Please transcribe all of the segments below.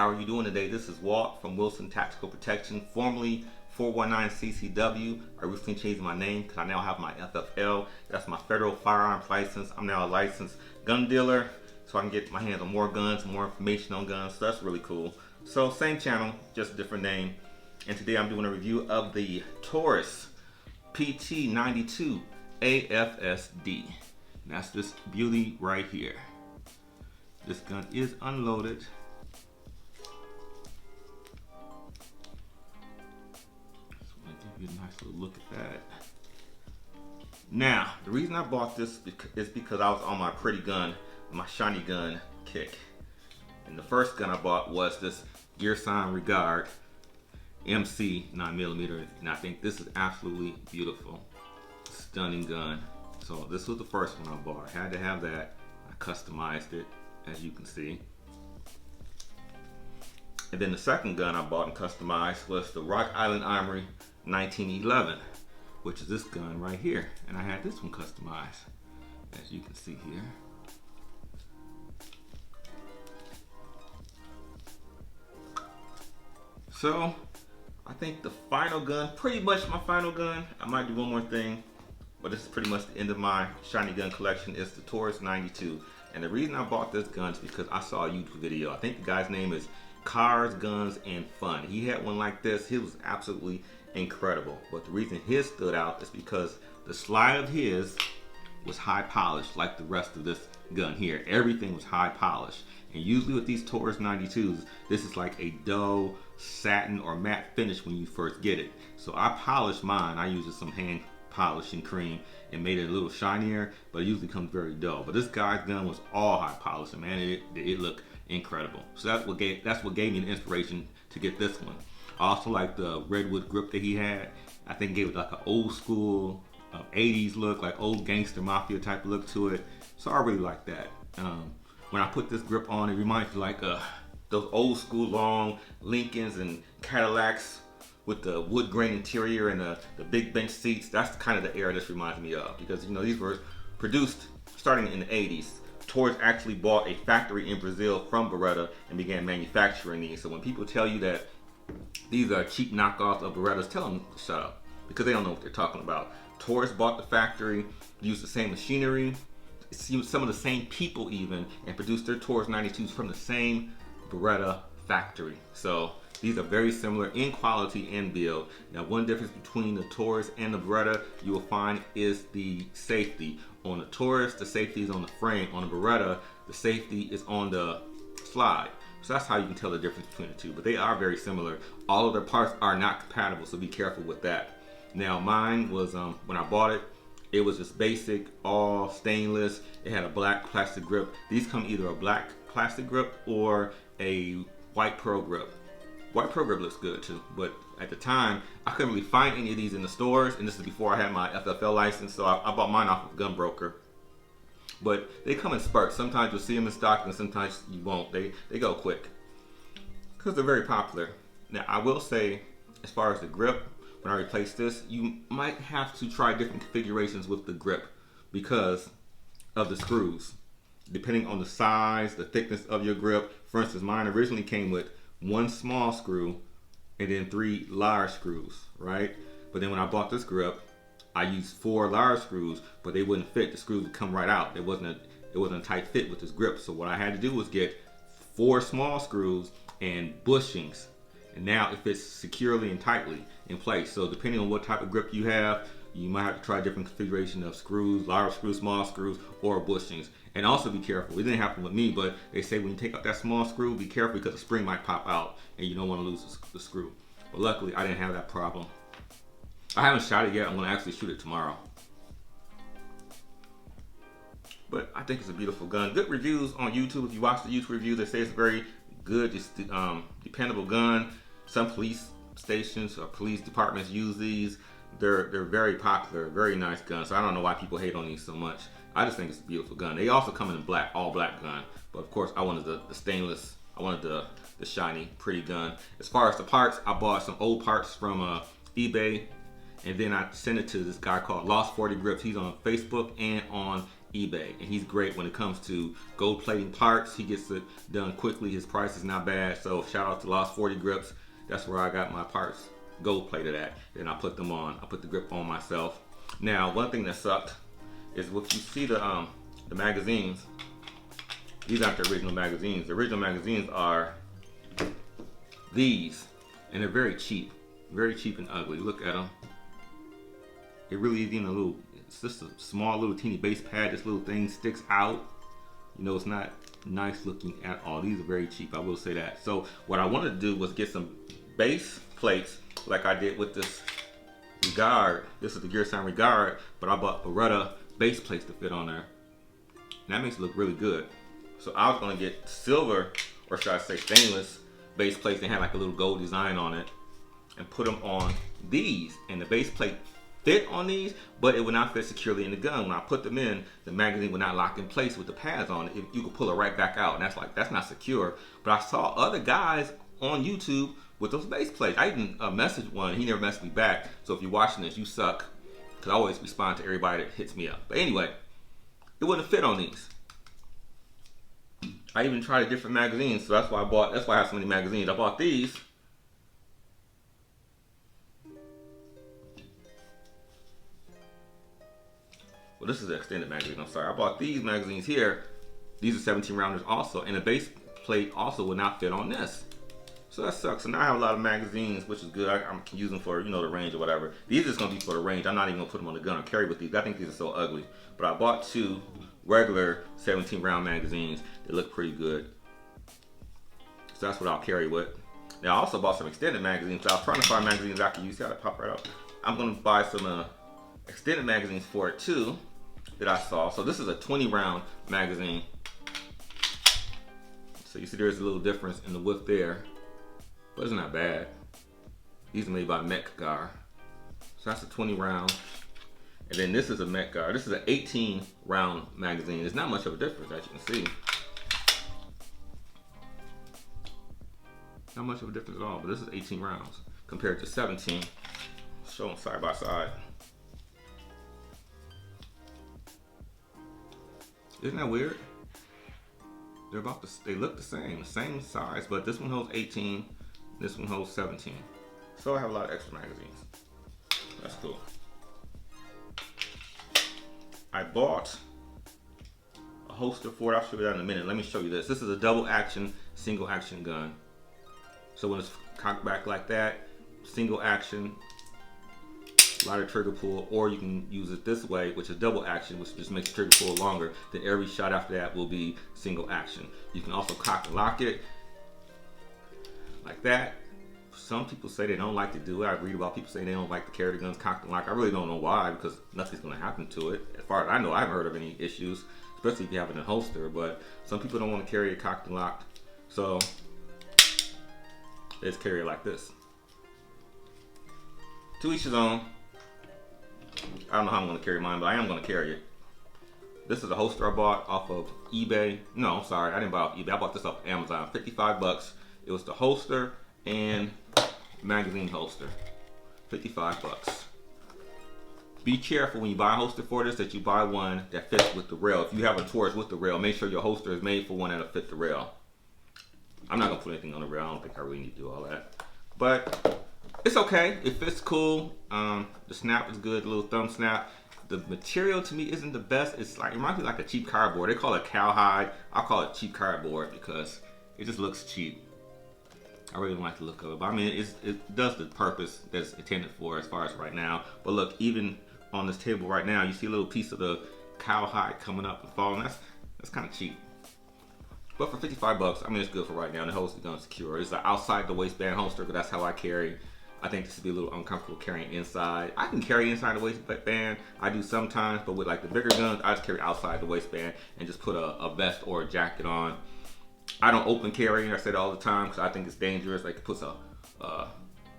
how are you doing today? This is Walt from Wilson Tactical Protection, formerly 419CCW. I recently changed my name because I now have my FFL. That's my federal firearms license. I'm now a licensed gun dealer, so I can get my hands on more guns, more information on guns. So that's really cool. So same channel, just a different name. And today I'm doing a review of the Taurus PT92 AFS-D. That's this beauty right here. This gun is unloaded. Just want to give you a nice little look at that. Now, the reason I bought this is because I was on my pretty gun, my shiny gun kick. And the first gun I bought was this Gear Sign Regard MC 9mm, and I think this is absolutely beautiful. Stunning gun. So this was the first one I bought. I had to have that. I customized it, as you can see. And then the second gun I bought and customized was the Rock Island Armory 1911, which is this gun right here. And I had this one customized, as you can see here. So I think the final gun, pretty much my final gun, I might do one more thing, but this is pretty much the end of my shiny gun collection, is the Taurus 92. And the reason I bought this gun is because I saw a YouTube video. I think the guy's name is Cars, Guns, and Fun. He had one like this. He was absolutely incredible. But the reason his stood out is because the slide of his was high polished like the rest of this gun here. Everything was high polished. And usually with these Taurus 92s, this is like a dull satin or matte finish when you first get it. So I polished mine. I used some hand polishing cream and made it a little shinier, but it usually comes very dull. But this guy's gun was all high polished, and man, it looked incredible. So that's what gave me the inspiration to get this one. I also like the redwood grip that he had. I think it gave it like an old school 80s look, like old gangster mafia type look to it. So I really like that. When I put this grip on, it reminds me like those old school long Lincolns and Cadillacs with the wood grain interior and the big bench seats. That's kind of the era this reminds me of, because you know these were produced starting in the 80s. Taurus actually bought a factory in Brazil from Beretta and began manufacturing these. So when people tell you that these are cheap knockoffs of Berettas, tell them to shut up, because they don't know what they're talking about. Taurus bought the factory, used the same machinery, some of the same people even, and produced their Taurus 92s from the same Beretta factory. So these are very similar in quality and build. Now, one difference between the Taurus and the Beretta you will find is the safety. On the Taurus, the safety is on the frame. On the Beretta, the safety is on the slide. So that's how you can tell the difference between the two. But they are very similar. All of their parts are not compatible, so be careful with that. Now, mine was, when I bought it, it was just basic, all stainless. It had a black plastic grip. These come either a black plastic grip or a white pearl grip. White pearl grip looks good too, but at the time, I couldn't really find any of these in the stores, and this is before I had my FFL license, so I bought mine off of Gun Broker. But they come in spurts. Sometimes you'll see them in stock, and sometimes you won't. They go quick, because they're very popular. Now, I will say, as far as the grip, when I replace this, you might have to try different configurations with the grip because of the screws. Depending on the size, the thickness of your grip. For instance, mine originally came with one small screw and then 3 large screws, right? But then when I bought this grip, I used 4 large screws, but they wouldn't fit. The screws would come right out. It wasn't a tight fit with this grip. So what I had to do was get 4 small screws and bushings. And now it fits securely and tightly in place. So depending on what type of grip you have, you might have to try a different configuration of screws, large screws, small screws, or bushings. And also be careful. It didn't happen with me, but they say when you take out that small screw, be careful because the spring might pop out and you don't want to lose the screw. But luckily, I didn't have that problem. I haven't shot it yet. I'm going to actually shoot it tomorrow. But I think it's a beautiful gun. Good reviews on YouTube. If you watch the YouTube review, they say it's a very good, dependable gun. Some police stations or police departments use these. They're very popular, very nice guns. So I don't know why people hate on these so much. I just think it's a beautiful gun. They also come in black, all black gun. But of course, I wanted the stainless. I wanted the shiny, pretty gun. As far as the parts, I bought some old parts from eBay, and then I sent it to this guy called Lost 40 Grips. He's on Facebook and on eBay, and he's great when it comes to gold plating parts. He gets it done quickly. His price is not bad. So shout out to Lost 40 Grips. That's where I got my parts gold plated at. Then I put them on. I put the grip on myself. Now, one thing that sucked is what you see the magazines. These aren't the original magazines. The original magazines are these, and they're very cheap and ugly. Look at them. It really is even a little. It's just a small little teeny base pad. This little thing sticks out. You know, it's not nice looking at all. These are very cheap, I will say that. So what I wanted to do was get some base plates like I did with this Regard. This is the Gear Sign Regard, but I bought Beretta base plates to fit on there. And that makes it look really good. So I was gonna get silver, or should I say stainless, base plates that had like a little gold design on it, and put them on these. And the base plate fit on these, but it would not fit securely in the gun. When I put them in, the magazine would not lock in place with the pads on it. You could pull it right back out, and that's not secure. But I saw other guys on YouTube with those base plates. I even messaged one. He never messaged me back. So if you're watching this, you suck, because I always respond to everybody that hits me up. But anyway, it wouldn't fit on these. I even tried different magazines, so that's why I have so many magazines. I bought these. Well, this is the extended magazine, I'm sorry. I bought these magazines here. These are 17 rounders also, and the base plate also will not fit on this. So that sucks. So now I have a lot of magazines, which is good. I can use them for, you know, the range or whatever. These are just gonna be for the range. I'm not even gonna put them on the gun or carry with these. I think these are so ugly. But I bought two regular 17 round magazines. They look pretty good. So that's what I'll carry with. Now I also bought some extended magazines. So I was trying to find magazines I can use. See how they pop right up? I'm gonna buy some extended magazines for it too that I saw. So this is a 20 round magazine. So you see there's a little difference in the width there, but it's not bad. These are made by Metcar. So that's a 20 round. And then this is a Metcar. This is an 18 round magazine. There's not much of a difference, as you can see. Not much of a difference at all, but this is 18 rounds compared to 17. Show them side by side. Isn't that weird? They look the same size, but this one holds 18, this one holds 17. So I have a lot of extra magazines. That's cool. I bought a holster for it. I'll show you that in a minute. Let me show you this. This is a double action, single action gun. So when it's cocked back like that, single action, lighter trigger pull, or you can use it this way, which is double action, which just makes the trigger pull longer. Then every shot after that will be single action. You can also cock and lock it like that. Some people say they don't like to do it. I read about people saying they don't like to carry the guns cocked and locked. I really don't know why, because nothing's going to happen to it. As far as I know, I haven't heard of any issues, especially if you have it in a holster. But some people don't want to carry it cocked and locked, so they just carry it like this. To each his own. I don't know how I'm going to carry mine, but I am going to carry it. This is a holster I bought off of eBay. No, I'm sorry, I didn't buy it off eBay. I bought this off Amazon. 55 bucks. It was the holster and magazine holster. 55 bucks. Be careful when you buy a holster for this that you buy one that fits with the rail. If you have a Taurus with the rail, make sure your holster is made for one that'll fit the rail. I'm not going to put anything on the rail. I don't think I really need to do all that. But it's okay. It fits cool. The snap is good. The little thumb snap. The material to me isn't the best. It reminds me like a cheap cardboard. They call it cowhide. I call it cheap cardboard because it just looks cheap. I really don't like the look of it. But I mean, it does the purpose that it's intended for as far as right now. But look, even on this table right now, you see a little piece of the cowhide coming up and falling. That's kind of cheap. But for 55 bucks, I mean, it's good for right now. And it holds the gun secure. It's an outside the waistband holster, but that's how I carry. I think this would be a little uncomfortable carrying inside. I can carry inside the waistband. I do sometimes, but with like the bigger guns, I just carry outside the waistband and just put a vest or a jacket on. I don't open carry. I say that all the time because I think it's dangerous. Like it puts a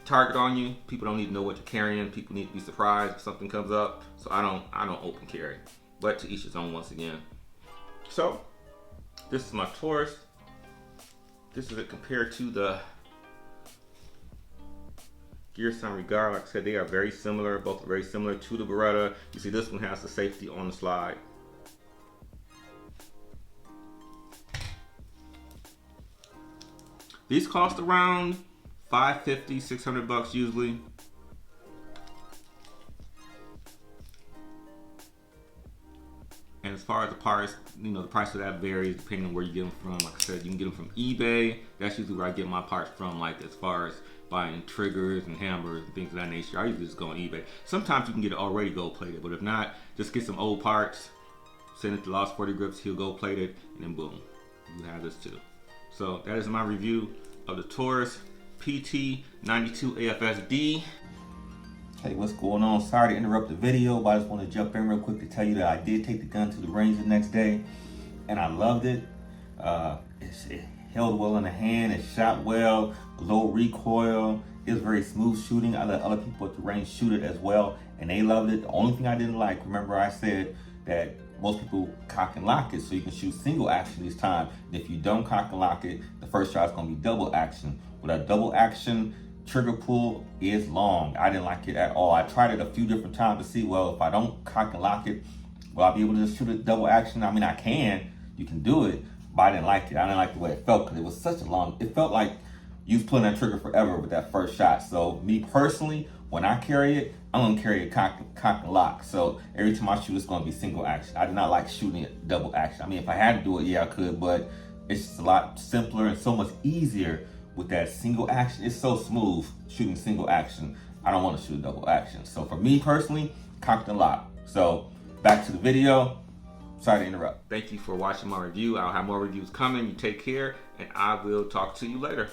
target on you. People don't need to know what you're carrying. People need to be surprised if something comes up. So I don't open carry. But to each his own once again. So this is my Taurus. This is it compared to the Gear Sign Regard. Like I said, they are very similar. Both are very similar to the Beretta. You see this one has the safety on the slide. These cost around $550, $600 usually. And as far as the parts, you know, the price of that varies depending on where you get them from. Like I said, you can get them from eBay. That's usually where I get my parts from, like as far as buying triggers and hammers and things of that nature. I usually just go on eBay. Sometimes you can get it already gold plated, but if not, just get some old parts, send it to Lost 40 Grips, he'll gold plate it, and then boom, you have this too. So that is my review of the Taurus PT92 AFS-D. Hey, what's going on? Sorry to interrupt the video, but I just want to jump in real quick to tell you that I did take the gun to the range the next day, and I loved it. It held well in the hand, it shot well, low recoil. It was very smooth shooting. I let other people at the range shoot it as well, and they loved it. The only thing I didn't like, remember I said that most people cock and lock it so you can shoot single action this time. And if you don't cock and lock it, the first shot is going to be double action. With a double action, trigger pull is long. I didn't like it at all. I tried it a few different times to see, well, if I don't cock and lock it, will I be able to just shoot it double action? I mean, I can. You can do it, but I didn't like it. I didn't like the way it felt because it was such a long, it felt like you was pulling that trigger forever with that first shot. So me personally, when I carry it, I'm going to carry it cock and lock. So every time I shoot, it's going to be single action. I do not like shooting it double action. I mean, if I had to do it, yeah, I could, but it's just a lot simpler and so much easier with that single action. It's so smooth shooting single action. I don't want to shoot a double action. So for me personally, cocked and locked. So back to the video. Sorry to interrupt. Thank you for watching my review. I'll have more reviews coming. You take care, and I will talk to you later.